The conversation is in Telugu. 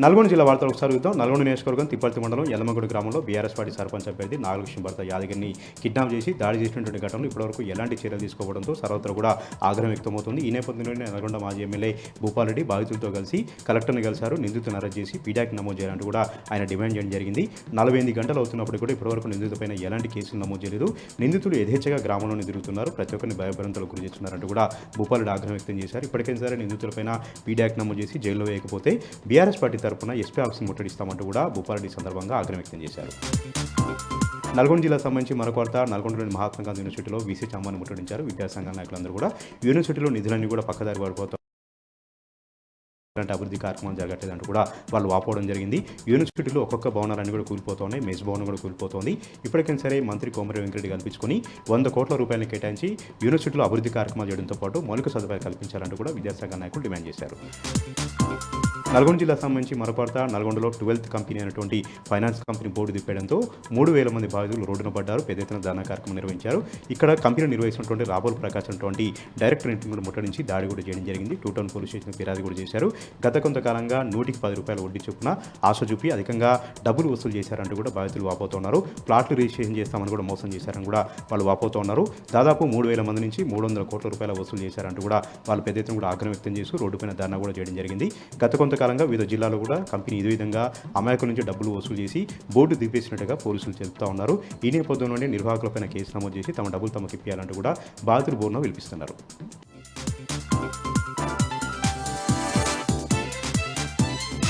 నల్గొండ జిల్లా వార్తలు ఒకసారి చూద్దాం. నల్గొండ నియోజకవర్గం తిప్పర్తి మండలం యల్లమగుడి గ్రామంలో బీఆర్ఎస్ పార్టీ సర్పంచ్ అభ్యర్థి నాగలక్ష్మి భర్త యాదగిరిని కిడ్నాప్ చేసి దాడి చేసినటువంటి ఘటనలో ఇప్పటివరకు ఎలాంటి చర్యలు తీసుకోవడంతో సర్వత్రా కూడా ఆగ్రహం వ్యక్తమవుతుంది. ఈ నేపథ్యంలోనే నల్గొండ మాజీ ఎమ్మెల్యే భూపాలరెడ్డి బాధితులతో కలిసి కలెక్టర్ని కలిశారు. నిందితులను అరెస్ట్ చేసి పీడాక్ నమోదు చేయాలంటూ కూడా ఆయన డిమాండ్ చేయడం జరిగింది. 48 గంటలు అవుతున్నప్పుడు కూడా ఇప్పటివరకు నిందితులపైన ఎలాంటి కేసులు నమోదు చేయలేదు. నిందితులు యథేచ్ఛగా గ్రామంలోనే తిరుగుతున్నారు, ప్రతి ఒక్కరిని భయభ్రాంతులకు గురి చేస్తున్నారంటూ కూడా భూపాలరెడ్డి ఆగ్రహం వ్యక్తం చేశారు. ఇప్పటికైనా సరే నిందితులపైన పీడాక్ నమోదు చేసి జైల్లో వేయకపోతే బీఆర్ఎస్ పార్టీ తరఫున ఎస్పీ ఆఫీస్ ముట్టడిస్తామంటూ కూడా భూపాలరెడ్డి సందర్భంగా ఆగ్రహం వ్యక్తం చేశారు. నల్గొండ జిల్లాకు సంబంధించి మరొక వార్త. నల్గొండలోని మహాత్మా గాంధీ యూనివర్సిటీలో వీసీ చాంబాను ముట్టడించారు. విద్యాసంఘాల నాయకులందరూ కూడా యూనివర్సిటీలో నిధులన్నీ కూడా పక్కదారి పడిపోతారు, అభివృద్ధి కార్యక్రమాలు జరగట్లేదంటూ కూడా వాళ్ళు వాపోవడం జరిగింది. యూనివర్సిటీలో ఒక్కొక్క భవనాలన్నీ కూడా కూలిపోతున్నాయి, మెస్ భవనం కూడా కూలిపోతోంది. ఇప్పటికైనా సరే మంత్రి కోమరెడ్డి వెంకరెడ్డి కల్పించుకొని 100 కోట్ల రూపాయలను కేటాయించి యూనివర్సిటీలో అభివృద్ధి కార్యక్రమాలు చేయడంతో పాటు మౌలిక సదుపాయాలు కల్పించాలంటూ కూడా విద్యాశాఖ నాయకులు డిమాండ్ చేశారు. నల్గొండ జిల్లాకు సంబంధించి మరొక వార్త. నల్గొండలో 12th కంపెనీ అయినటువంటి ఫైనాన్స్ కంపెనీ బోర్డు తిప్పడంతో 3000 మంది బాధితులు రోడ్డున పడ్డారు. పెద్ద ఎత్తున ధర్నా కార్యక్రమం నిర్వహించారు. ఇక్కడ కంపెనీ నిర్వహిస్తున్నటువంటి రాబోల్ ప్రకాష్ అటువంటి డైరెక్టర్ ఇంటిని కూడా ముట్టడించి దాడి కూడా చేయడం జరిగింది. 2 టౌన్ పోలీస్ స్టేషన్ ఫిర్యాదు కూడా చేశారు. గత కొంతకాలంగా 100కి 10 రూపాయలు వడ్డీ చొప్పున ఆశ చూపి అధికంగా డబ్బులు వసూలు చేశారంటూ కూడా బాధితులు వాపోతున్నారు. ప్లాట్లు రిజిస్ట్రేషన్ చేస్తామని కూడా మోసం చేశారని కూడా వాళ్ళు వాపోతున్నారు. దాదాపు 3000 మంది నుంచి 300 కోట్ల రూపాయల వసూలు చేశారంటూ కూడా వాళ్ళు పెద్ద ఎత్తున కూడా ఆగ్రహం వ్యక్తం చేస్తూ రోడ్డుపైన ధర్నా కూడా చేయడం జరిగింది. గత కొంతకాలంగా వివిధ జిల్లాలో కూడా కంపెనీ ఇదే విధంగా అమాయకుల నుంచి డబ్బులు వసూలు చేసి బోర్డు దింపేసినట్టుగా పోలీసులు చెబుతూ ఉన్నారు. ఈ నేపథ్యంలోనే నిర్వాహకులపైన కేసు నమోదు చేసి తమ డబ్బులు తమకు ఇప్పించాలంటూ కూడా బాధితులు బోర్డును పిలిపిస్తున్నారు.